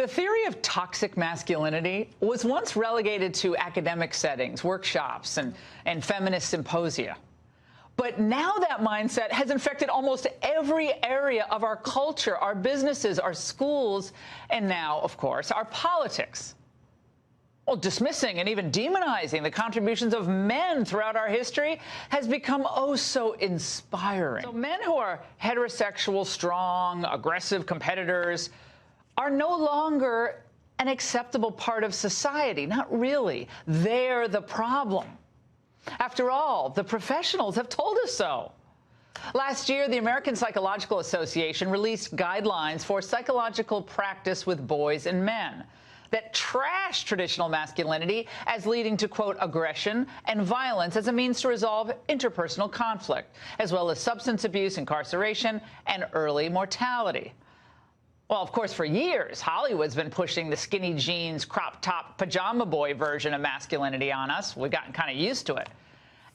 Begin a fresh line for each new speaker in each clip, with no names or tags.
The theory of toxic masculinity was once relegated to academic settings, workshops, and feminist symposia. But now that mindset has infected almost every area of our culture, our businesses, our schools, and now, of course, our politics. Well, dismissing and even demonizing the contributions of men throughout our history has become oh so inspiring. So men who are heterosexual, strong, aggressive competitors are no longer an acceptable part of society. Not really. They're the problem. After all, the professionals have told us so. Last year, the American Psychological Association released guidelines for psychological practice with boys and men that trash traditional masculinity as leading to, quote, aggression and violence as a means to resolve interpersonal conflict, as well as substance abuse, incarceration, and early mortality. Well, of course, for years, Hollywood's been pushing the skinny jeans, crop top, pajama boy version of masculinity on us. We've gotten kind of used to it.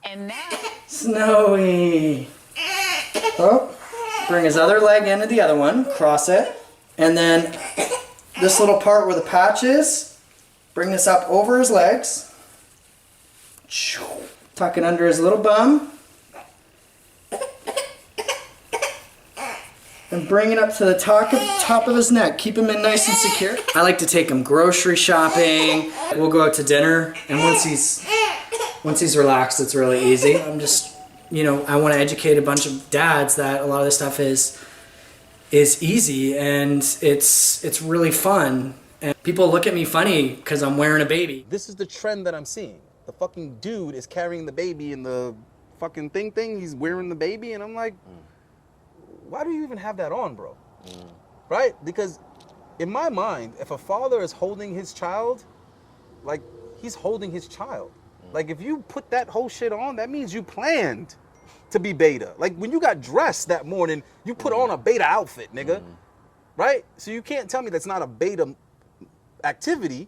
And now...
Snowy. Oh, bring his other leg into the other one, cross it, and then this little part where the patch is, bring this up over his legs, tuck it under his little bum, and bring it up to the top of his neck. Keep him in nice and secure. I like to take him grocery shopping. We'll go out to dinner, and once he's relaxed, it's really easy. I'm just, you know, I want to educate a bunch of dads that a lot of this stuff is easy and it's really fun. And people look at me funny because I'm wearing a baby.
This is the trend that I'm seeing. The fucking dude is carrying the baby in the fucking thing. He's wearing the baby, and I'm like, why do you even have that on, bro? Right? Because in my mind, if a father is holding his child, like, he's holding his child. Like, if you put that whole shit on, that means you planned to be beta. Like, when you got dressed that morning, you put on a beta outfit, nigga. Right? So you can't tell me that's not a beta activity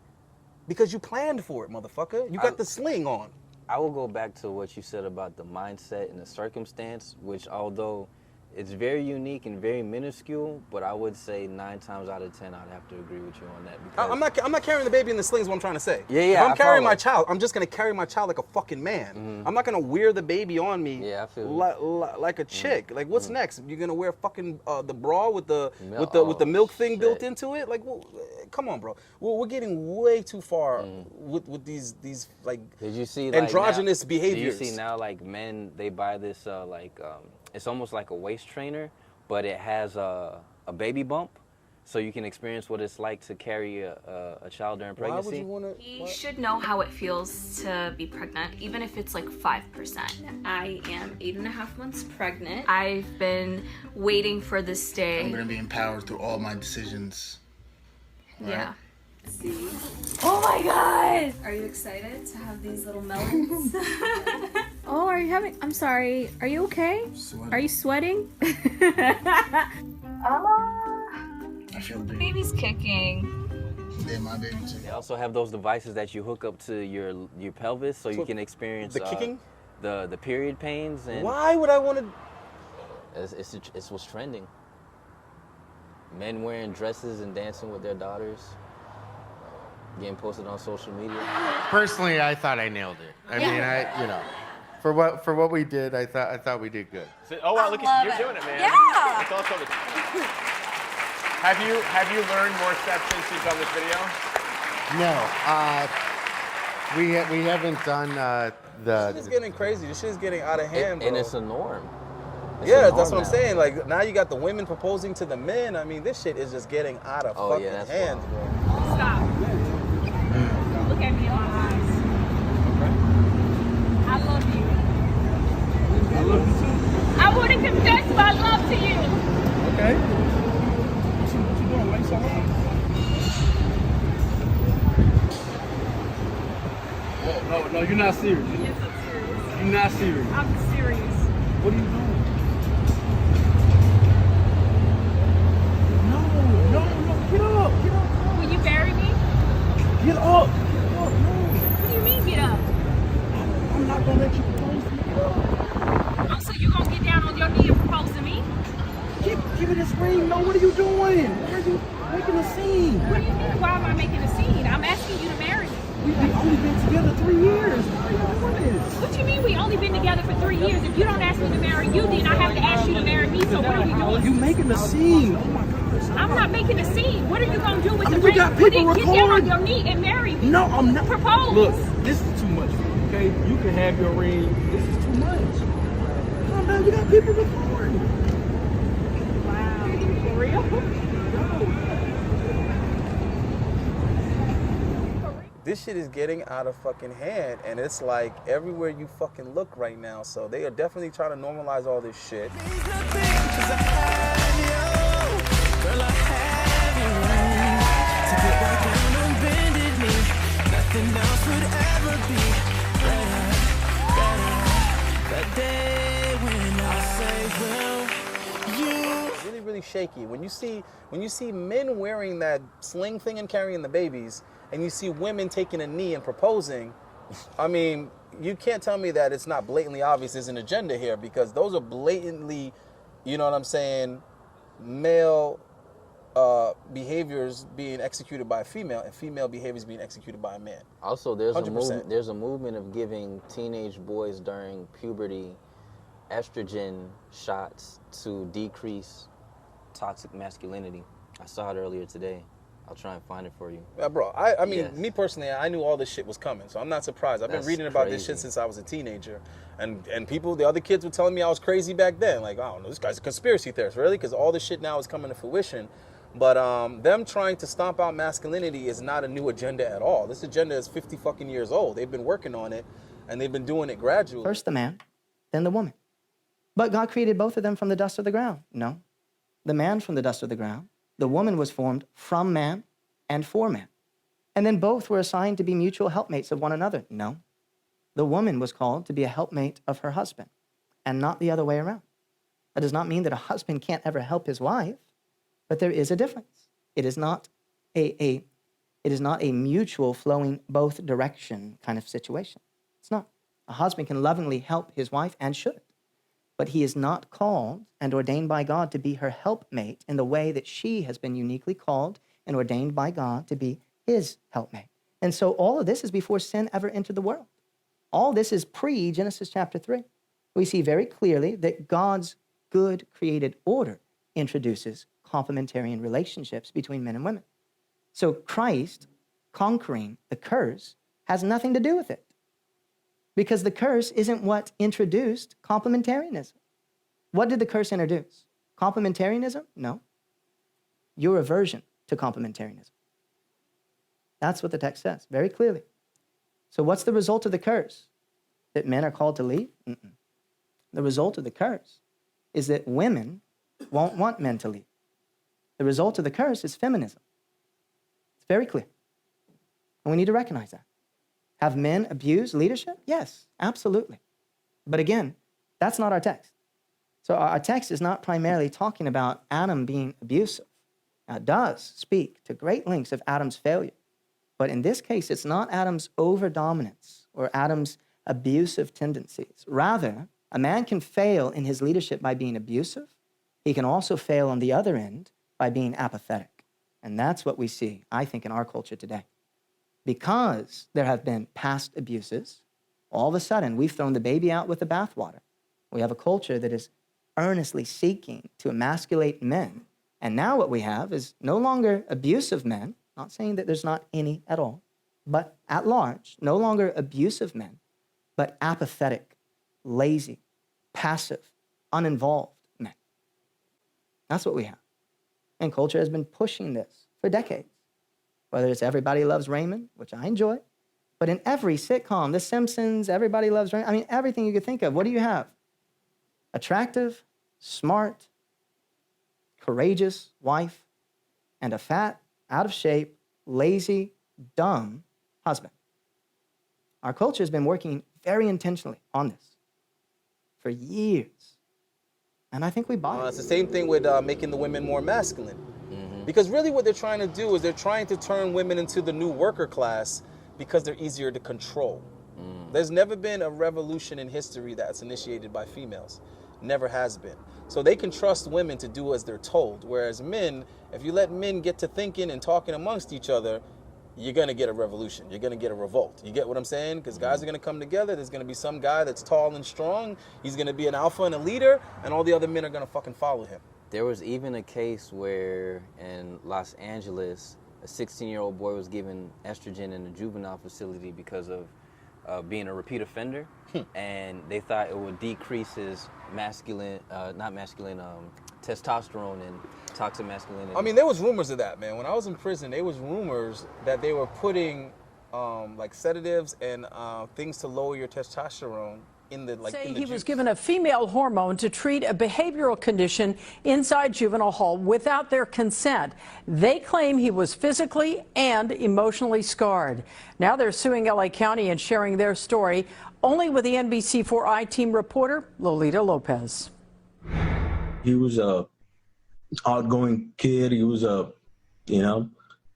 because you planned for it, motherfucker. You got the sling on.
I will go back to what you said about the mindset and the circumstance, which although it's very unique and very minuscule, but I would say 9 times out of 10, I'd have to agree with you on that. Because
I'm not carrying the baby in the slings, what I'm trying to say.
Yeah,
if I'm carrying my child, I'm just gonna carry my child like a fucking man. I'm not gonna wear the baby on me like a chick. Like, what's next? You're gonna wear fucking the bra with the milk thing built into it? Like, well, come on, bro. We're getting way too far with these like,
did you see,
androgynous
like,
behaviors.
Do you see now, like, men, they buy this it's almost like a waist trainer, but it has a baby bump, so you can experience what it's like to carry a child during pregnancy.
Why would you want to?
You should know how it feels to be pregnant, even if it's like 5%. I am 8.5 months pregnant. I've been waiting for this day.
I'm gonna be empowered through all my decisions. Right?
Yeah. See? Oh my God! Are you excited to have these little melons?
Oh, are you having? I'm sorry. Are you okay? Are you sweating?
I feel big.
Baby's kicking.
Yeah, my baby too.
They also have those devices that you hook up to your pelvis, so you can experience
the kicking,
the period pains. And
why would I want to?
It's what's trending. Men wearing dresses and dancing with their daughters. Getting posted on social media.
Personally, I thought I nailed it. I mean, you know, for what we did, I thought we did good.
So, oh wow, look at you, you're doing it, man.
Yeah.
It's awesome. Have you learned more steps since you've done this video?
No, we haven't done the.
This shit is getting crazy. This shit is getting out of hand, bro.
And it's a norm.
Yeah, that's what I'm saying. Like, now you got the women proposing to the men. I mean, this shit is just getting out of fucking hand, bro.
Stop. Look at me in my eyes. I love you.
I love you too.
I want to confess my love to you.
Okay. What you doing? Why you so hard? Oh, no, you're not serious.
Yes, I'm serious.
You're not serious.
I'm serious.
What are you doing? No, get up.
Will you bury me?
Get up, no.
What do you mean, get up?
I'm not gonna let you propose to me. Get up.
Oh, so you gonna get down on your knee and propose to me?
Give it this ring. No, what are you doing? Wake making a scene.
What do you mean, why am I making a scene? I'm asking you to marry me.
We only been together 3 years. Why are you doing this?
What you mean we only been together for 3 years? If you don't ask me to marry you, then I have to ask you to marry me. So what are we doing?
You making a scene. Oh my gosh.
I'm not making a scene. What are you gonna do with the
You
ring?
got people
Get down on
recording.
your knee and marry me.
No, I'm not.
Propose.
Look, this is too much. Okay, you can have your ring. This is too much. Calm down. You got people recording.
Wow. For real?
This shit is getting out of fucking hand, and it's like everywhere you fucking look right now. So they are definitely trying to normalize all this shit. Really, really shaky. When you see men wearing that sling thing and carrying the babies, and you see women taking a knee and proposing, I mean, you can't tell me that it's not blatantly obvious there's an agenda here, because those are blatantly, you know what I'm saying, male behaviors being executed by a female, and female behaviors being executed by a man.
Also, there's
100%.
there's a movement of giving teenage boys during puberty estrogen shots to decrease toxic masculinity. I saw it earlier today. I'll try and find it for you.
Yeah, bro, I mean,
Yes.
me personally, I knew all this shit was coming, so I'm not surprised. I've been
That's
reading about this
crazy.
shit since I was a teenager, and people, the other kids were telling me I was crazy back then. Like, I don't know, this guy's a conspiracy theorist, really? Because all this shit now is coming to fruition. But them trying to stomp out masculinity is not a new agenda at all. This agenda is 50 fucking years old. They've been working on it, and they've been doing it gradually.
First the man, then the woman. But God created both of them from the dust of the ground. No. The man from the dust of the ground. The woman was formed from man and for man. And then both were assigned to be mutual helpmates of one another. No. The woman was called to be a helpmate of her husband, and not the other way around. That does not mean that a husband can't ever help his wife, but there is a difference. It is not a mutual flowing both direction kind of situation. It's not. A husband can lovingly help his wife and should, but he is not called and ordained by God to be her helpmate in the way that she has been uniquely called and ordained by God to be his helpmate. And so all of this is before sin ever entered the world. All this is pre-Genesis chapter 3. We see very clearly that God's good created order introduces complementarian relationships between men and women. So Christ conquering the curse has nothing to do with it, because the curse isn't what introduced complementarianism. What did the curse introduce? Complementarianism? No. Your aversion to complementarianism. That's what the text says very clearly. So what's the result of the curse? That men are called to leave? Mm-mm. The result of the curse is that women won't want men to leave. The result of the curse is feminism. It's very clear. And we need to recognize that. Have men abused leadership? Yes, absolutely. But again, that's not our text. So our text is not primarily talking about Adam being abusive. Now, it does speak to great lengths of Adam's failure. But in this case, it's not Adam's overdominance or Adam's abusive tendencies. Rather, a man can fail in his leadership by being abusive. He can also fail on the other end by being apathetic. And that's what we see, I think, in our culture today. Because there have been past abuses, all of a sudden we've thrown the baby out with the bathwater. We have a culture that is earnestly seeking to emasculate men. And now what we have is no longer abusive men, not saying that there's not any at all, but at large, no longer abusive men, but apathetic, lazy, passive, uninvolved men. That's what we have. And culture has been pushing this for decades. Whether it's Everybody Loves Raymond, which I enjoy, but in every sitcom, The Simpsons, Everybody Loves Raymond, I mean, everything you could think of, what do you have? Attractive, smart, courageous wife, and a fat, out of shape, lazy, dumb husband. Our culture has been working very intentionally on this for years. And I think we bought it.
It's the same thing with making the women more masculine. Because really what they're trying to do is they're trying to turn women into the new worker class because they're easier to control. There's never been a revolution in history that's initiated by females. never has been. So they can trust women to do as they're told. Whereas men, if you let men get to thinking and talking amongst each other, you're going to get a revolution. You're going to get a revolt. You get what I'm saying? Because guys are going to come together. There's going to be some guy that's tall and strong. He's going to be an alpha and a leader, and all the other men are going to fucking follow him.
There was even a case where in Los Angeles, a 16-year-old boy was given estrogen in a juvenile facility because of being a repeat offender, and they thought it would decrease his testosterone and toxic masculinity.
I mean, there was rumors of that, man. When I was in prison, there was rumors that they were putting like sedatives and things to lower your testosterone in the
he was given a female hormone to treat a behavioral condition inside juvenile hall without their consent. They claim he was physically and emotionally scarred. Now they're suing LA County and sharing their story only with the NBC4 I-Team reporter Lolita Lopez.
He was a outgoing kid. He was he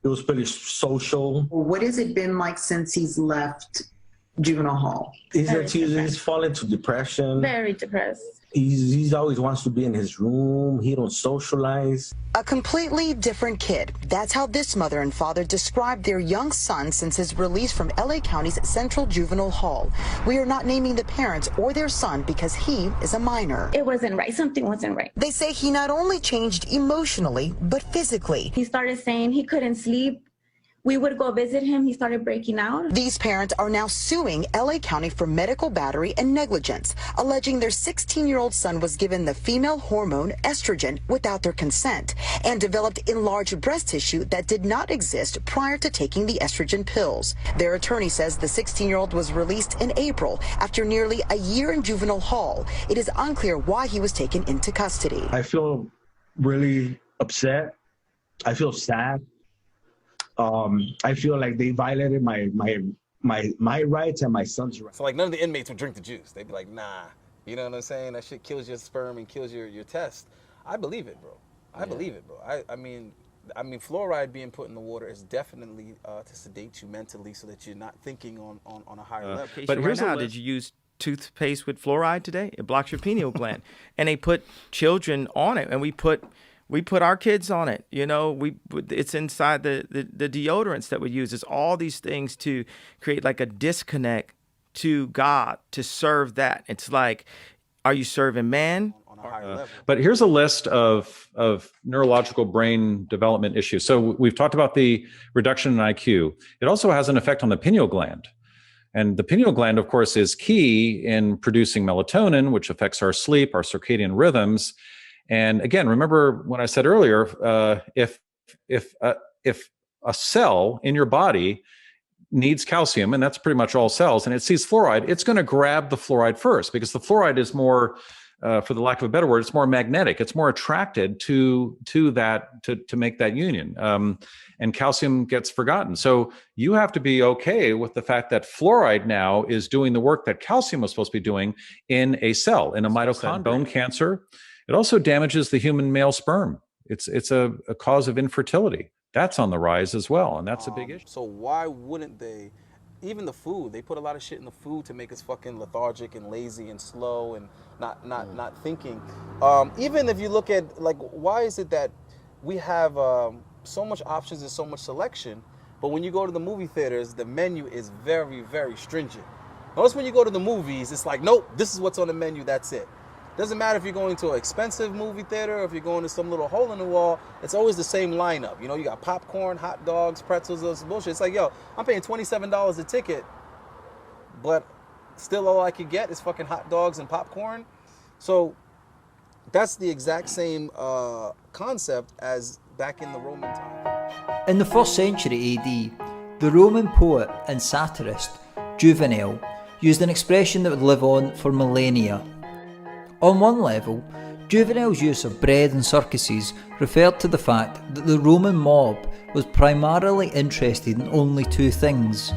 was pretty social.
What has it been like since he's left juvenile hall?
He's fallen into depression.
Very depressed.
He's always wants to be in his room. He don't socialize.
A completely different kid. That's how this mother and father described their young son since his release from LA County's Central Juvenile Hall. We are not naming the parents or their son because he is a minor.
It wasn't right. Something wasn't right.
They say he not only changed emotionally, but physically.
He started saying he couldn't sleep. We would go visit him. He started breaking out.
These parents are now suing LA County for medical battery and negligence, alleging their 16-year-old son was given the female hormone estrogen without their consent and developed enlarged breast tissue that did not exist prior to taking the estrogen pills. Their attorney says the 16-year-old was released in April after nearly a year in juvenile hall. It is unclear why he was taken into custody.
I feel really upset. I feel sad. I feel like they violated my rights and my son's rights.
So like none of the inmates would drink the juice. They'd be like, nah, you know what I'm saying? That shit kills your sperm and kills your test. I believe it, bro. I believe it, bro. I mean, fluoride being put in the water is definitely to sedate you mentally so that you're not thinking on a higher level.
But here's now, did you use toothpaste with fluoride today? It blocks your pineal gland. And they put children on it, and we put our kids on it. It's inside the deodorants that we use. It's all these things to create like a disconnect to God, to serve that. It's like, are you serving man?
But here's a list of neurological brain development issues. So we've talked about the reduction in IQ. It also has an effect on the pineal gland. And the pineal gland, of course, is key in producing melatonin, which affects our sleep, our circadian rhythms. And again, remember when I said earlier, if a cell in your body needs calcium, and that's pretty much all cells, and it sees fluoride, it's going to grab the fluoride first because the fluoride is more, for the lack of a better word, it's more magnetic. It's more attracted to that to make that union. And calcium gets forgotten. So you have to be okay with the fact that fluoride now is doing the work that calcium was supposed to be doing in a cell, in a mitochondria. Bone cancer. It also damages the human male sperm. It's a cause of infertility. That's on the rise as well, and that's a big issue.
So why wouldn't they, even the food, they put a lot of shit in the food to make us fucking lethargic and lazy and slow and not thinking. Even if you look at, like, why is it that we have so much options and so much selection, but when you go to the movie theaters, the menu is very, very stringent. Notice when you go to the movies, it's like, nope, this is what's on the menu, that's it. Doesn't matter if you're going to an expensive movie theater or if you're going to some little hole in the wall, it's always the same lineup. You got popcorn, hot dogs, pretzels, this bullshit. It's like, yo, I'm paying $27 a ticket, but still all I could get is fucking hot dogs and popcorn. So that's the exact same concept as back in the Roman time.
In the 1st century AD, the Roman poet and satirist Juvenal used an expression that would live on for millennia. On one level, Juvenal's use of bread and circuses referred to the fact that the Roman mob was primarily interested in only two things: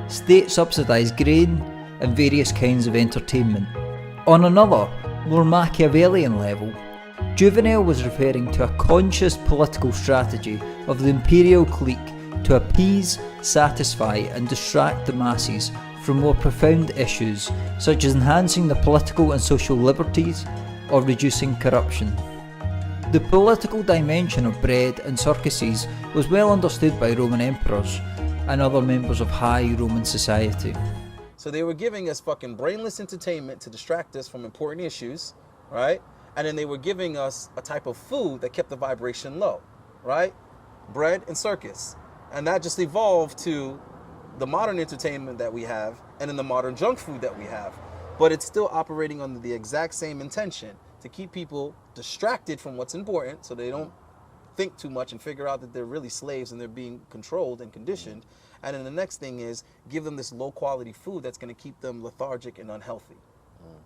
state-subsidised grain and various kinds of entertainment. On another, more Machiavellian level, Juvenal was referring to a conscious political strategy of the imperial clique to appease, satisfy and distract the masses from more profound issues such as enhancing the political and social liberties, or reducing corruption. The political dimension of bread and circuses was well understood by Roman emperors and other members of high Roman society.
So they were giving us fucking brainless entertainment to distract us from important issues, right? And then they were giving us a type of food that kept the vibration low, right? Bread and circus. And that just evolved to the modern entertainment that we have and then the modern junk food that we have. But it's still operating under the exact same intention, to keep people distracted from what's important so they don't think too much and figure out that they're really slaves and they're being controlled and conditioned. And then the next thing is give them this low quality food that's going to keep them lethargic and unhealthy,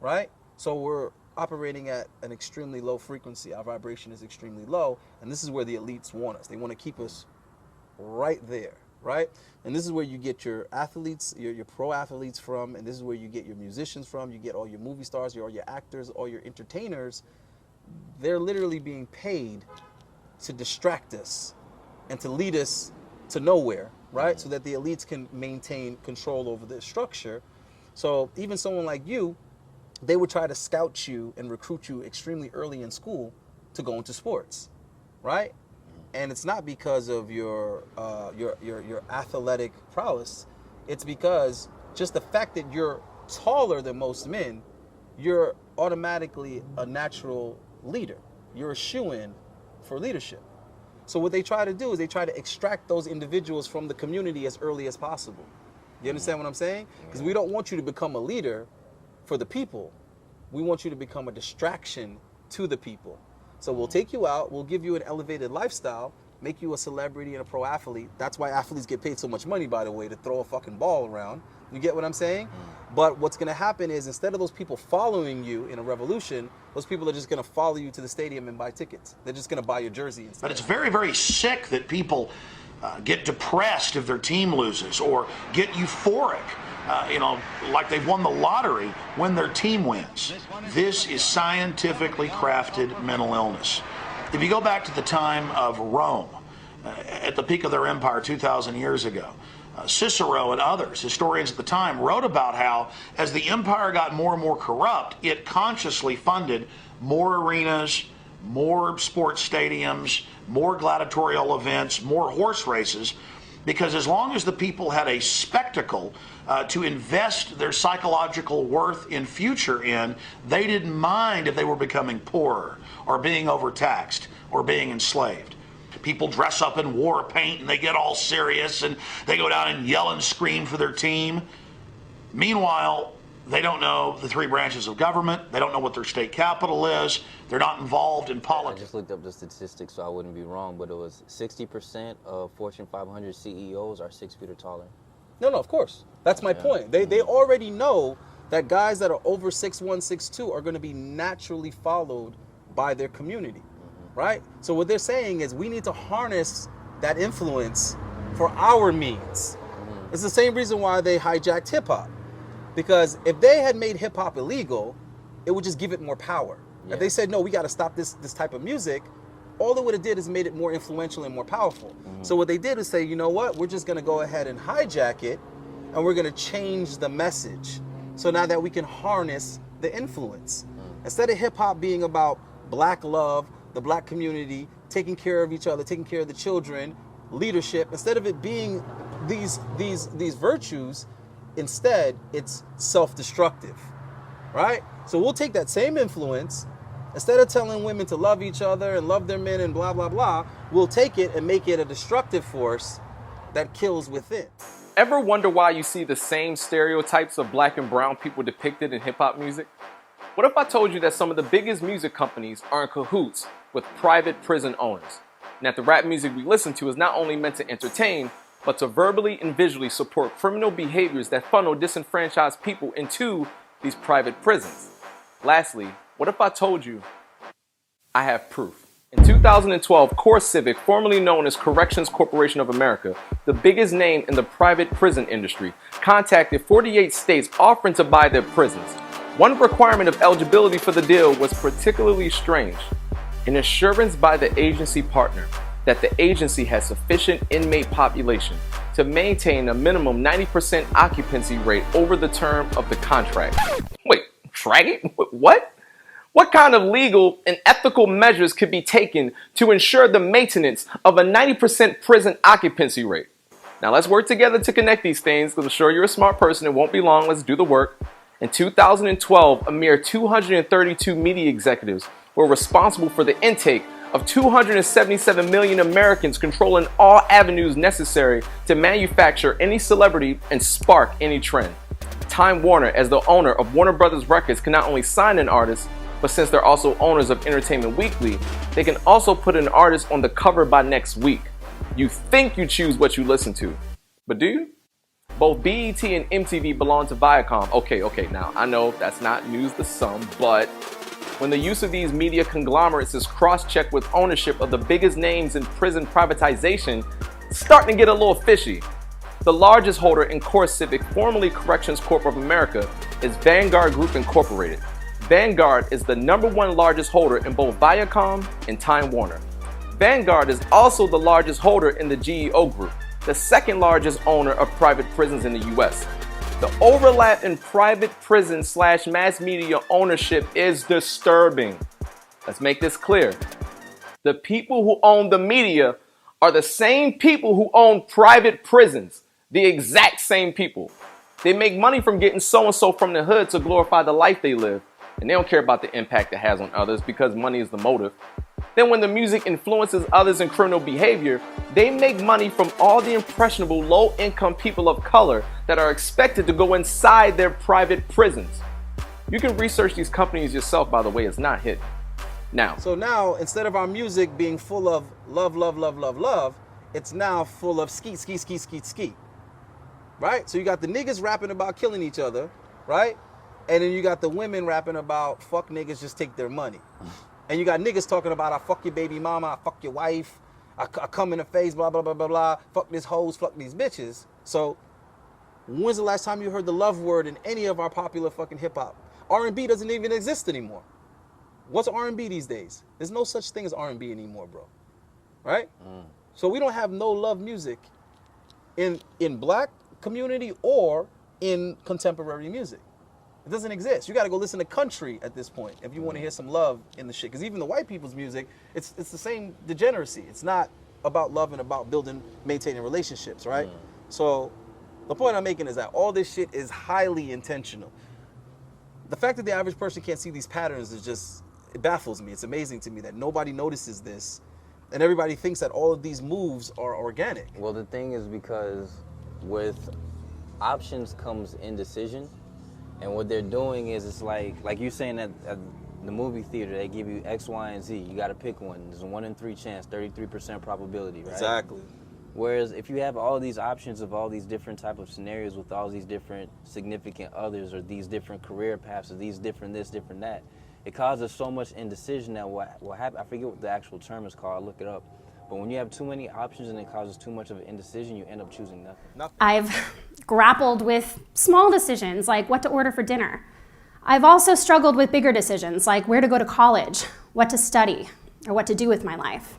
right? So we're operating at an extremely low frequency. Our vibration is extremely low, and this is where the elites want us. They want to keep us right there, right? And this is where you get your athletes, your pro athletes from, and this is where you get your musicians from. You get all your movie stars, all your actors, all your entertainers. They're literally being paid to distract us and to lead us to nowhere, right? So that the elites can maintain control over the structure. So even someone like you, they would try to scout you and recruit you extremely early in school to go into sports, right? And it's not because of your athletic prowess. It's because just the fact that you're taller than most men, you're automatically a natural leader. You're a shoo-in for leadership. So what they try to do is they try to extract those individuals from the community as early as possible. You understand what I'm saying? Because we don't want you to become a leader for the people. We want you to become a distraction to the people. So we'll take you out, we'll give you an elevated lifestyle, make you a celebrity and a pro athlete. That's why athletes get paid so much money, by the way, to throw a fucking ball around. You get what I'm saying? But what's gonna happen is instead of those people following you in a revolution, those people are just gonna follow you to the stadium and buy tickets. They're just gonna buy your jersey instead.
But it's very, very sick that people get depressed if their team loses or get euphoric, like they've won the lottery when their team wins. This is scientifically crafted mental illness. If you go back to the time of Rome, at the peak of their empire 2,000 years ago, Cicero and others, historians at the time, wrote about how as the empire got more and more corrupt, it consciously funded more arenas, more sports stadiums, more gladiatorial events, more horse races, because as long as the people had a spectacle to invest their psychological worth in future in, they didn't mind if they were becoming poorer or being overtaxed or being enslaved. People dress up in war paint and they get all serious and they go down and yell and scream for their team. Meanwhile, they don't know the three branches of government. They don't know what their state capital is. They're not involved in politics.
I just looked up the statistics so I wouldn't be wrong, but it was 60% of Fortune 500 CEOs are 6 feet or taller.
No, of course. That's my point. They already know that guys that are over 6'1", 6'2" are going to be naturally followed by their community, right? So what they're saying is we need to harness that influence for our means. It's the same reason why they hijacked hip-hop. Because if they had made hip-hop illegal, it would just give it more power. If they said, no, we got to stop this type of music, all it would have did is made it more influential and more powerful. So what they did is say, you know what, we're just going to go ahead and hijack it, and we're going to change the message. So now that we can harness the influence. Instead of hip-hop being about black love, the black community, taking care of each other, taking care of the children, leadership, instead of it being these virtues, instead, it's self-destructive, right? So we'll take that same influence, instead of telling women to love each other and love their men and blah, blah, blah, we'll take it and make it a destructive force that kills within.
Ever wonder why you see the same stereotypes of black and brown people depicted in hip-hop music? What if I told you that some of the biggest music companies are in cahoots with private prison owners, and that the rap music we listen to is not only meant to entertain, but to verbally and visually support criminal behaviors that funnel disenfranchised people into these private prisons? Lastly, what if I told you I have proof? In 2012, Core Civic, formerly known as Corrections Corporation of America, the biggest name in the private prison industry, contacted 48 states offering to buy their prisons. One requirement of eligibility for the deal was particularly strange: an assurance by the agency partner that the agency has sufficient inmate population to maintain a minimum 90% occupancy rate over the term of the contract. Wait, What? What kind of legal and ethical measures could be taken to ensure the maintenance of a 90% prison occupancy rate? Now let's work together to connect these things, because I'm sure you're a smart person. It won't be long. Let's do the work. In 2012, a mere 232 media executives were responsible for the intake of 277 million Americans, controlling all avenues necessary to manufacture any celebrity and spark any trend. Time Warner, as the owner of Warner Brothers Records, can not only sign an artist, but since they're also owners of Entertainment Weekly, they can also put an artist on the cover by next week. You think you choose what you listen to, but do you? Both BET and MTV belong to Viacom. Okay, now I know that's not news to some, but when the use of these media conglomerates is cross-checked with ownership of the biggest names in prison privatization, it's starting to get a little fishy. The largest holder in Core Civic, formerly Corrections Corp of America, is Vanguard Group Incorporated. Vanguard is the #1 largest holder in both Viacom and Time Warner. Vanguard is also the largest holder in the GEO Group, the second largest owner of private prisons in the US. The overlap in private prison / mass media ownership is disturbing. Let's make this clear. The people who own the media are the same people who own private prisons, the exact same people. They make money from getting so-and-so from the hood to glorify the life they live, and they don't care about the impact it has on others because money is the motive. Then when the music influences others in criminal behavior, they make money from all the impressionable low-income people of color that are expected to go inside their private prisons. You can research these companies yourself, by the way. It's not hidden.
So now, instead of our music being full of love, love, love, love, love, it's now full of skeet, skeet, skeet, skeet, skeet. Right? So you got the niggas rapping about killing each other, right? And then you got the women rapping about fuck niggas, just take their money. And you got niggas talking about I fuck your baby mama, I fuck your wife, I come in the face, blah, blah, blah, blah, blah, fuck these hoes, fuck these bitches. So when's the last time you heard the love word in any of our popular fucking hip hop? R&B doesn't even exist anymore. What's R&B these days? There's no such thing as R&B anymore, bro. Right? So we don't have no love music in black community or in contemporary music. It doesn't exist. You got to go listen to country at this point if you want to hear some love in the shit. Because even the white people's music, it's the same degeneracy. It's not about love and about building, maintaining relationships, right? So the point I'm making is that all this shit is highly intentional. The fact that the average person can't see these patterns is just, it baffles me. It's amazing to me that nobody notices this and everybody thinks that all of these moves are organic.
Well, the thing is because with options comes indecision. And what they're doing is, it's like you saying that at the movie theater, they give you X, Y, and Z. You got to pick one. There's a 1 in 3 chance, 33% probability, right?
Exactly.
Whereas if you have all these options of all these different type of scenarios with all these different significant others or these different career paths or these different this, different that, it causes so much indecision that what happens, I forget what the actual term is called, I'll look it up. But when you have too many options and it causes too much of an indecision, you end up choosing nothing.
I've grappled with small decisions like what to order for dinner. I've also struggled with bigger decisions like where to go to college, what to study, or what to do with my life.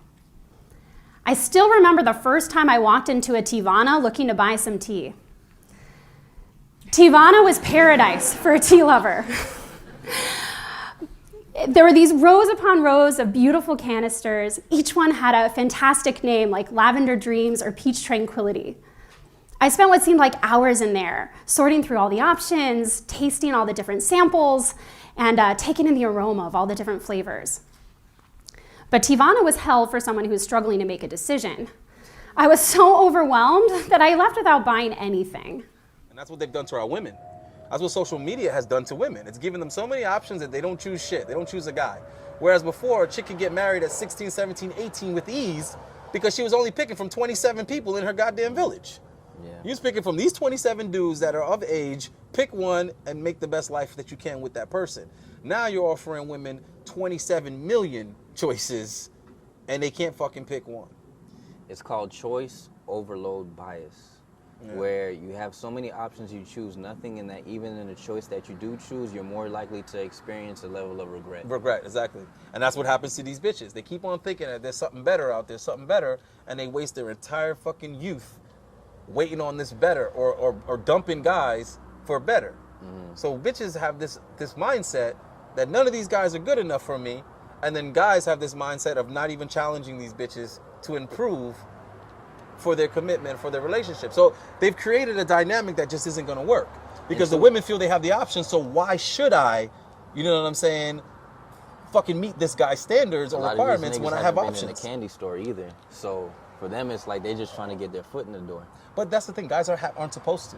I still remember the first time I walked into a Teavana looking to buy some tea. Teavana was paradise for a tea lover. There were these rows upon rows of beautiful canisters. Each one had a fantastic name like Lavender Dreams or Peach Tranquility. I spent what seemed like hours in there, sorting through all the options, tasting all the different samples, and taking in the aroma of all the different flavors. But Teavana was hell for someone who was struggling to make a decision. I was so overwhelmed that I left without buying anything.
And that's what they've done to our women. That's what social media has done to women. It's given them so many options that they don't choose shit. They don't choose a guy. Whereas before, a chick could get married at 16, 17, 18 with ease because she was only picking from 27 people in her goddamn village. Yeah. You was picking from these 27 dudes that are of age, pick one and make the best life that you can with that person. Now you're offering women 27 million choices and they can't fucking pick one.
It's called choice overload bias. Yeah. Where you have so many options, you choose nothing, and that even in the choice that you do choose, you're more likely to experience a level of regret.
Regret, exactly. And that's what happens to these bitches. They keep on thinking that there's something better out there, something better, and they waste their entire fucking youth waiting on this better or dumping guys for better. So bitches have this mindset that none of these guys are good enough for me, and then guys have this mindset of not even challenging these bitches to improve for their commitment, for their relationship. So they've created a dynamic that just isn't going to work because the women feel they have the option. So why should I, you know what I'm saying, fucking meet this guy's standards or requirements when I have options?
In a candy store either. So for them, it's like they're just trying to get their foot in the door.
But that's the thing, guys aren't supposed to.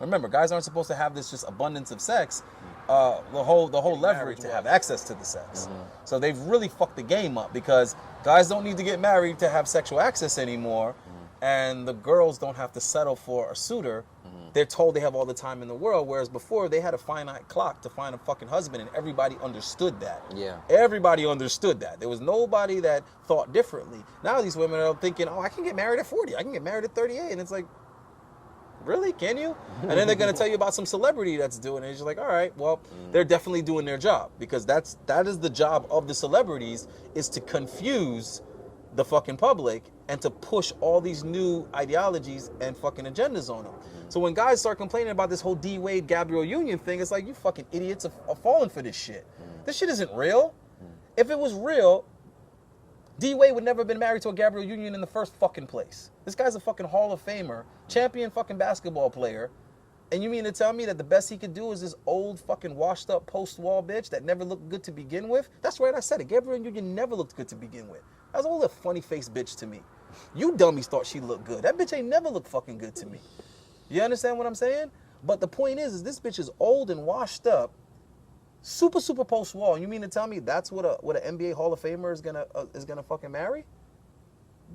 Remember, guys aren't supposed to have this just abundance of sex, the whole leverage to have access to the sex. So they've really fucked the game up because guys don't need to get married to have sexual access anymore, and the girls don't have to settle for a suitor. They're told they have all the time in the world, whereas before they had a finite clock to find a fucking husband, and everybody understood that.
Yeah.
Everybody understood that. There was nobody that thought differently. Now these women are thinking, oh, I can get married at 40. I can get married at 38. And it's like, really? Can you? And then they're going to tell you about some celebrity that's doing it. And you're like, all right, well, they're definitely doing their job, because that is the job of the celebrities, is to confuse the fucking public and to push all these new ideologies and fucking agendas on them. So when guys start complaining about this whole D-Wade, Gabrielle Union thing, it's like, you fucking idiots are falling for this shit. This shit isn't real. If it was real, D-Wade would never have been married to a Gabrielle Union in the first fucking place. This guy's a fucking Hall of Famer, champion fucking basketball player. And you mean to tell me that the best he could do is this old fucking washed up post-wall bitch that never looked good to begin with? That's right, I said it. Gabrielle Union never looked good to begin with. That was all a funny-faced bitch to me. You dummies thought she looked good. That bitch ain't never looked fucking good to me. You understand what I'm saying? But the point is this bitch is old and washed up, super post-wall. You mean to tell me that's what an NBA Hall of Famer is gonna fucking marry?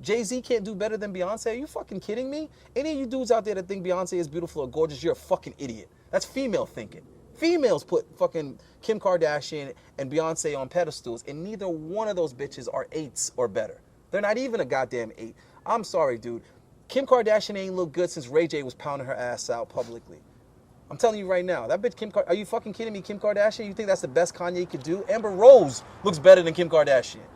Jay-Z can't do better than Beyonce? Are you fucking kidding me? Any of you dudes out there that think Beyonce is beautiful or gorgeous, you're a fucking idiot. That's female thinking. Females put fucking Kim Kardashian and Beyonce on pedestals, and neither one of those bitches are 8s or better. They're not even a goddamn 8. I'm sorry, dude. Kim Kardashian ain't looked good since Ray J was pounding her ass out publicly. I'm telling you right now, that bitch are you fucking kidding me? Kim Kardashian, you think that's the best Kanye could do? Amber Rose looks better than Kim Kardashian.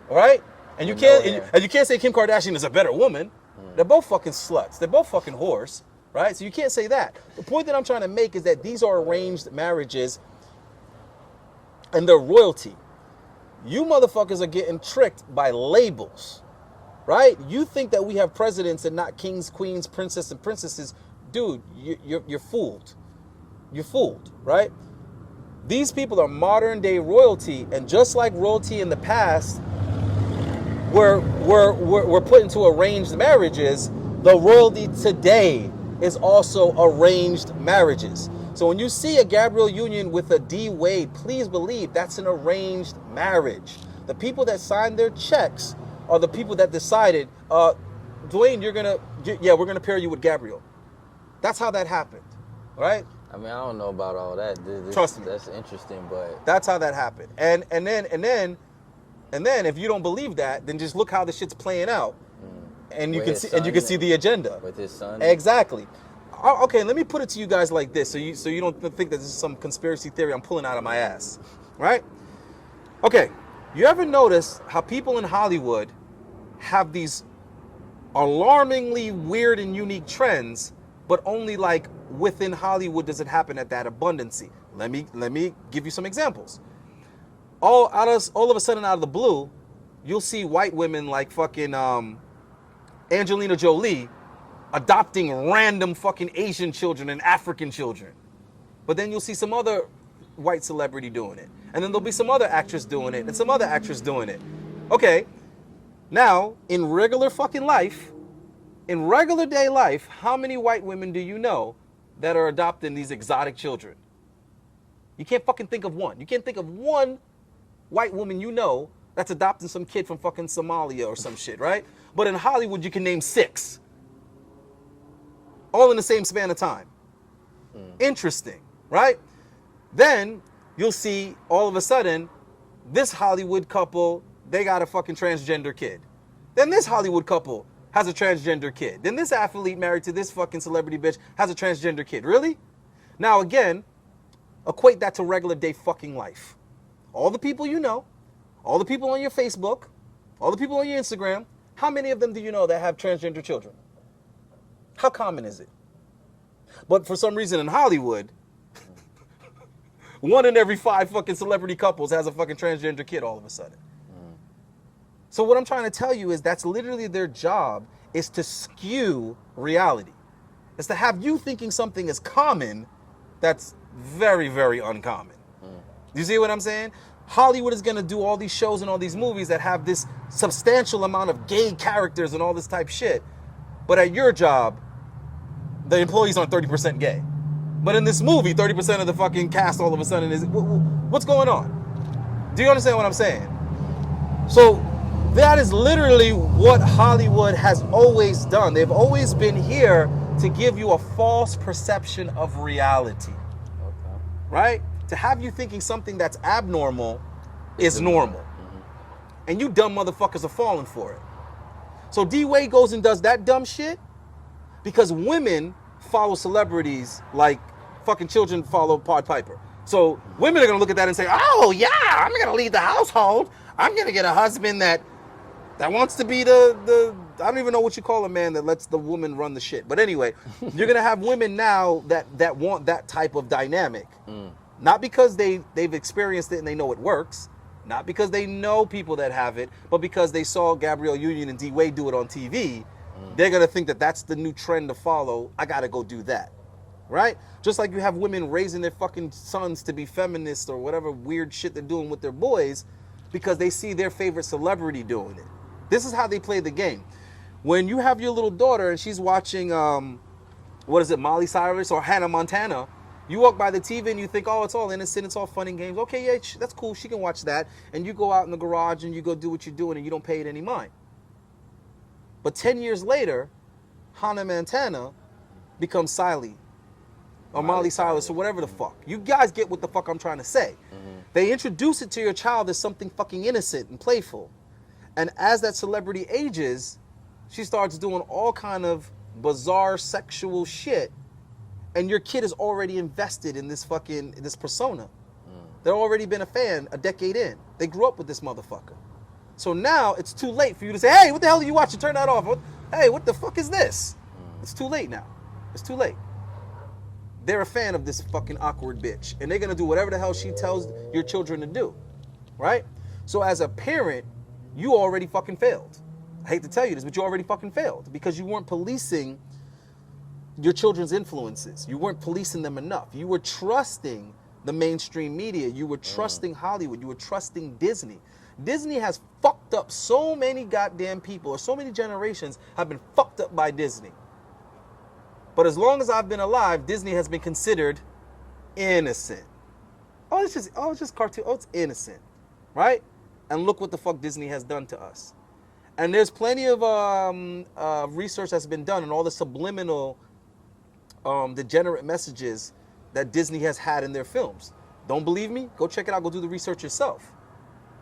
All right? And you can't say Kim Kardashian is a better woman. They're both fucking sluts. They're both fucking whores, right? So you can't say that. The point that I'm trying to make is that these are arranged marriages and they're royalty. You motherfuckers are getting tricked by labels, right? You think that we have presidents and not kings, queens, princes, and princesses. Dude, you're fooled. You're fooled, right? These people are modern day royalty, and just like royalty in the past were put into arranged marriages, the royalty today is also arranged marriages. So when you see a Gabrielle Union with a D Wade, please believe that's an arranged marriage. The people that signed their checks are the people that decided, Dwayne, we're gonna pair you with Gabrielle. That's how that happened, right?
I mean, I don't know about all that.
Trust me,
that's interesting, but
that's how that happened. And then if you don't believe that, then just look how the shit's playing out, and you can see the agenda
with his son.
Exactly. Okay, let me put it to you guys like this, so you don't think that this is some conspiracy theory I'm pulling out of my ass, right? Okay, you ever notice how people in Hollywood have these alarmingly weird and unique trends, but only like within Hollywood does it happen at that abundancy? Let me give you some examples. All of a sudden, out of the blue, you'll see white women like fucking Angelina Jolie adopting random fucking Asian children and African children. But then you'll see some other white celebrity doing it. And then there'll be some other actress doing it and some other actress doing it. Okay, now, in regular fucking life, in regular day life, how many white women do you know that are adopting these exotic children? You can't fucking think of one. You can't think of one white woman you know that's adopting some kid from fucking Somalia or some shit, right? But in Hollywood, you can name 6. All in the same span of time. Interesting, right? Then you'll see all of a sudden, this Hollywood couple, they got a fucking transgender kid. Then this Hollywood couple has a transgender kid. Then this athlete married to this fucking celebrity bitch has a transgender kid. Really? Now again, equate that to regular day fucking life. All the people you know, all the people on your Facebook, all the people on your Instagram, how many of them do you know that have transgender children? How common is it? But for some reason in Hollywood, 1 in every 5 fucking celebrity couples has a fucking transgender kid all of a sudden. So what I'm trying to tell you is that's literally their job, is to skew reality. It's to have you thinking something is common that's very, very uncommon. You see what I'm saying? Hollywood is gonna do all these shows and all these movies that have this substantial amount of gay characters and all this type shit. But at your job, the employees aren't 30% gay. But in this movie, 30% of the fucking cast all of a sudden is, what's going on? Do you understand what I'm saying? So that is literally what Hollywood has always done. They've always been here to give you a false perception of reality. Right? To have you thinking something that's abnormal is normal. And you dumb motherfuckers are falling for it. So D-Wade goes and does that dumb shit because women follow celebrities like fucking children follow Pied Piper. So women are gonna look at that and say, oh yeah, I'm gonna lead the household. I'm gonna get a husband that wants to be the I don't even know what you call a man that lets the woman run the shit. But anyway, you're gonna have women now that want that type of dynamic. Not because they've experienced it and they know it works, not because they know people that have it, but because they saw Gabrielle Union and D-Wade do it on TV. They're gonna think that that's the new trend to follow. I gotta go do that, right? Just like you have women raising their fucking sons to be feminists or whatever weird shit they're doing with their boys because they see their favorite celebrity doing it. This is how they play the game. When you have your little daughter and she's watching, what is it, Miley Cyrus or Hannah Montana, you walk by the TV and you think, oh, it's all innocent, it's all fun and games. Okay, yeah, that's cool, she can watch that. And you go out in the garage and you go do what you're doing and you don't pay it any mind. But 10 years later, Hannah Montana becomes Siley or Miley Cyrus or whatever the fuck. You guys get what the fuck I'm trying to say. They introduce it to your child as something fucking innocent and playful. And as that celebrity ages, she starts doing all kind of bizarre sexual shit. And your kid is already invested in this persona. They've already been a fan a decade in. They grew up with this motherfucker. So now it's too late for you to say, hey, what the hell are you watching? Turn that off. Hey, what the fuck is this? It's too late now. It's too late. They're a fan of this fucking awkward bitch. And they're going to do whatever the hell she tells your children to do. Right? So as a parent, you already fucking failed. I hate to tell you this, but you already fucking failed because you weren't policing your children's influences. You weren't policing them enough. You were trusting the mainstream media. You were trusting Hollywood. You were trusting Disney. Disney has fucked up so many goddamn people, or so many generations have been fucked up by Disney. But as long as I've been alive, Disney has been considered innocent. Oh, it's just cartoon. Oh, it's innocent, right? And look what the fuck Disney has done to us. And there's plenty of research that's been done on all the subliminal degenerate messages that Disney has had in their films. Don't believe me? Go check it out. Go do the research yourself.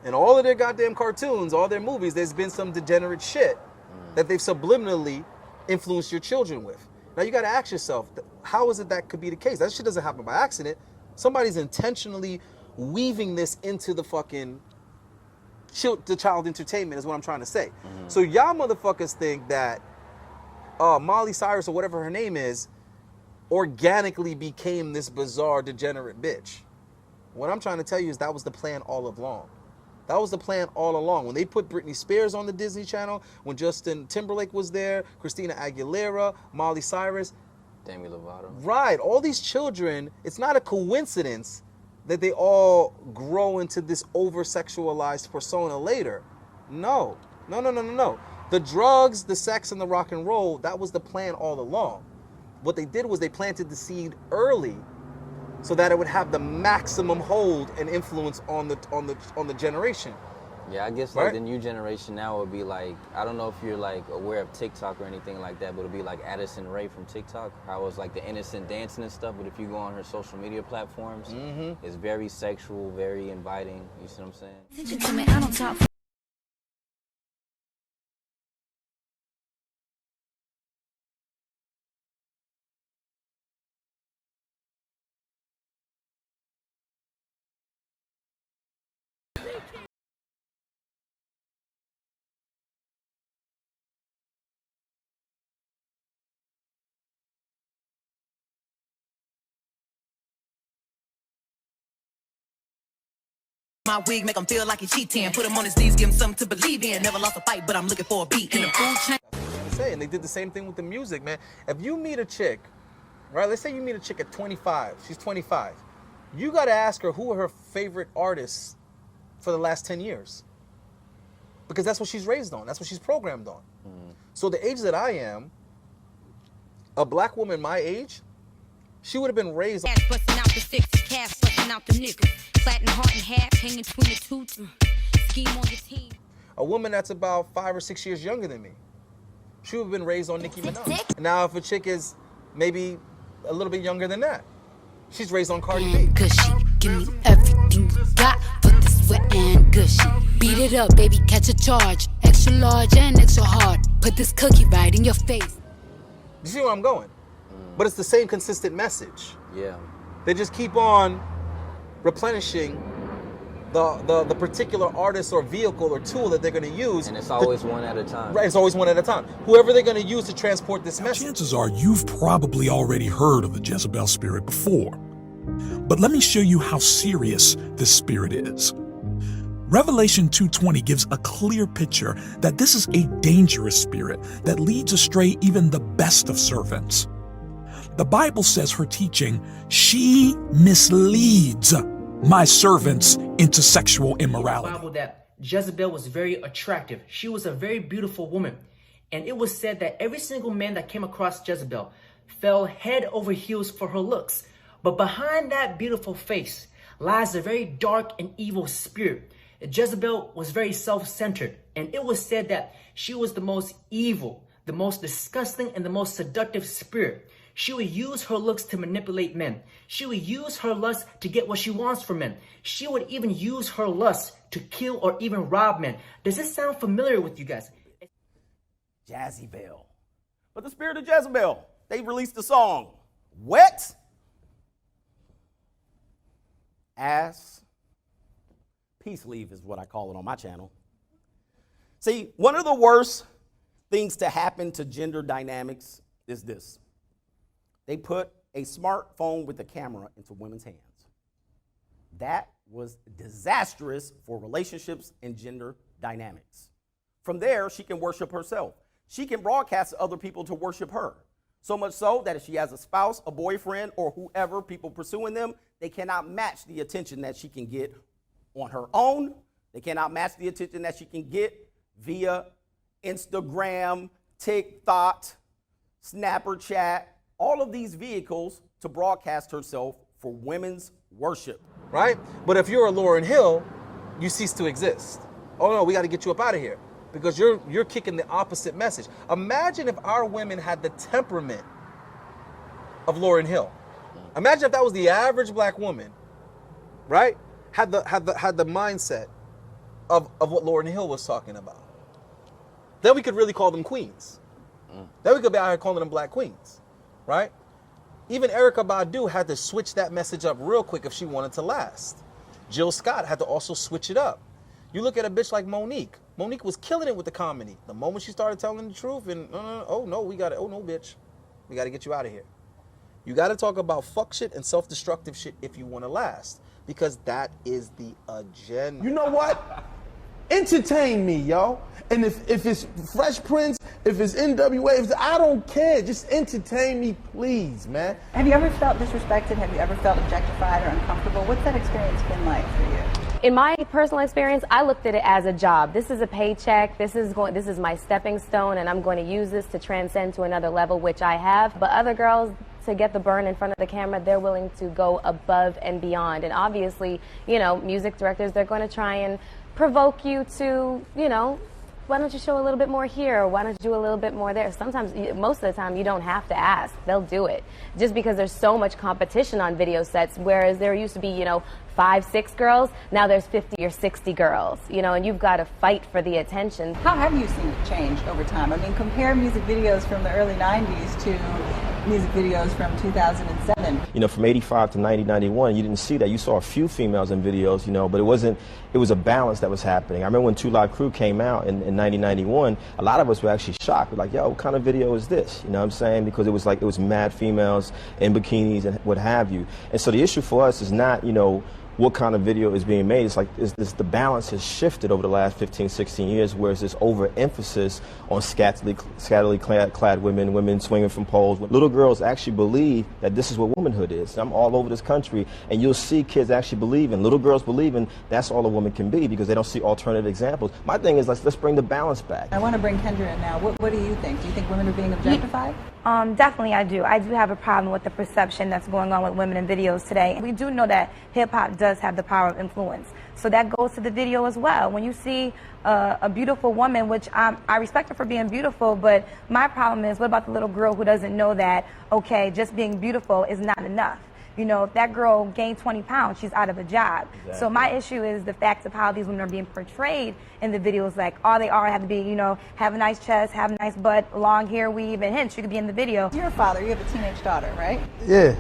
In all of their goddamn cartoons, all their movies, there's been some degenerate shit that they've subliminally influenced your children with. Now you got to ask yourself, how is it that could be the case? That shit doesn't happen by accident. Somebody's intentionally weaving this into the fucking the child entertainment is what I'm trying to say. So y'all motherfuckers think that Miley Cyrus or whatever her name is organically became this bizarre degenerate bitch. What I'm trying to tell you is that was the plan all along. That was the plan all along. When they put Britney Spears on the Disney Channel, when Justin Timberlake was there, Christina Aguilera, Miley Cyrus,
Demi Lovato.
Right, all these children, it's not a coincidence that they all grow into this over-sexualized persona later. No. The drugs, the sex, and the rock and roll, that was the plan all along. What they did was they planted the seed early so that it would have the maximum hold and influence on the generation.
Yeah, I guess like the new generation now would be like, I don't know if you're like aware of TikTok or anything like that, but it'd be like Addison Rae from TikTok, how it's like the innocent dancing and stuff, but if you go on her social media platforms, it's very sexual, very inviting, you see what I'm saying?
My wig make him feel like he's cheating. Put him on his knees, give him something to believe in. Never lost a fight, but I'm looking for a beat. In the food chain.
And they did the same thing with the music, man. If you meet a chick, right? Let's say you meet a chick at 25. She's 25. You got to ask her who are her favorite artists for the last 10 years. Because that's what she's raised on. That's what she's programmed on. So the age that I am, a black woman my age, she would have been raised on...
Busting out the six, cash busting out the niggas. Flatten heart in half, hanging between the two. Scheme on your team.
A woman that's about 5 or 6 years younger than me, she would have been raised on Nicki Minaj. Now, if a chick is maybe a little bit younger than that, she's raised on Cardi B.
Cushy, give me everything you got for this wet and gushy. Beat it up, baby, catch a charge. Extra large and extra hard. Put this cookie right in your face.
You see where I'm going? But it's the same consistent message.
Yeah.
They just keep on replenishing the particular artist or vehicle or tool that they're going to use.
And it's always one at a time.
Right, it's always one at a time. Whoever they're going to use to transport this message.
Chances are you've probably already heard of the Jezebel spirit before. But let me show you how serious this spirit is. Revelation 2:20 gives a clear picture that this is a dangerous spirit that leads astray even the best of servants. The Bible says her teaching, she misleads my servants into sexual immorality.
Bible that Jezebel was very attractive. She was a very beautiful woman. And it was said that every single man that came across Jezebel fell head over heels for her looks. But behind that beautiful face lies a very dark and evil spirit. Jezebel was very self-centered. And it was said that she was the most evil, the most disgusting, and the most seductive spirit. She would use her looks to manipulate men. She would use her lust to get what she wants from men. She would even use her lust to kill or even rob men. Does this sound familiar with you guys?
Jezebel. But the spirit of Jezebel, they released a song, Wet Ass Peace Leave is what I call it on my channel. See, one of the worst things to happen to gender dynamics is this. They put a smartphone with a camera into women's hands. That was disastrous for relationships and gender dynamics. From there, she can worship herself. She can broadcast to other people to worship her. So much so that if she has a spouse, a boyfriend, or whoever, people pursuing them, they cannot match the attention that she can get on her own. They cannot match the attention that she can get via Instagram, TikTok, Snapchat, all of these vehicles to broadcast herself for women's worship.
Right? But if you're a Lauryn Hill, you cease to exist. Oh no, we got to get you up out of here because you're kicking the opposite message. Imagine if our women had the temperament of Lauryn Hill. Imagine if that was the average black woman, right? Had the mindset of what Lauryn Hill was talking about. Then we could really call them queens. Then we could be out here calling them black queens. Right? Even Erykah Badu had to switch that message up real quick if she wanted to last. Jill Scott had to also switch it up. You look at a bitch like Monique. Monique was killing it with the comedy. The moment she started telling the truth and, oh no, bitch. We got to get you out of here. You got to talk about fuck shit and self-destructive shit if you want to last. Because that is the agenda.
You know what? Entertain me, yo. And if it's Fresh Prince, if it's NWA, I don't care. Just entertain me, please, man.
Have you ever felt disrespected? Have you ever felt objectified or uncomfortable? What's that experience been like for you?
In my personal experience, I looked at it as a job. This is a paycheck. This is my stepping stone, and I'm going to use this to transcend to another level, which I have. But other girls, to get the burn in front of the camera, they're willing to go above and beyond. And obviously, music directors, they're going to try and provoke you to, why don't you show a little bit more here? Or why don't you do a little bit more there? Sometimes, most of the time, you don't have to ask. They'll do it. Just because there's so much competition on video sets, whereas there used to be, 5, 6 girls, now there's 50 or 60 girls, and you've got to fight for the attention.
How have you seen it change over time? I mean, compare music videos from the early 90s to music videos from 2007.
From 85 to 90, 91, you didn't see that. You saw a few females in videos, but it was a balance that was happening. I remember when 2 Live Crew came out in 90, 91, a lot of us were actually shocked. We're like, yo, what kind of video is this? You know what I'm saying? Because it was mad females in bikinis and what have you. And so the issue for us is not, what kind of video is being made. It's like the balance has shifted over the last 15, 16 years, where it's this overemphasis on scantily clad women swinging from poles. Little girls actually believe that this is what womanhood is. I'm all over this country, and you'll see kids actually believing, little girls believing that's all a woman can be because they don't see alternative examples. My thing is, let's bring the balance back.
I want to bring Kendra in now. What do you think? Do you think women are being objectified?
Definitely I do. I do have a problem with the perception that's going on with women in videos today. We do know that hip-hop does have the power of influence. So that goes to the video as well. When you see a beautiful woman, which I respect her for being beautiful, but my problem is, what about the little girl who doesn't know that, okay, just being beautiful is not enough? You know, if that girl gained 20 pounds, she's out of a job. Exactly. So my issue is the fact of how these women are being portrayed in the videos. Like, all they are have to be, you know, have a nice chest, have a nice butt, long hair, weave, and hence you could be in the video.
You're a father. You have a teenage daughter, right?
Yeah.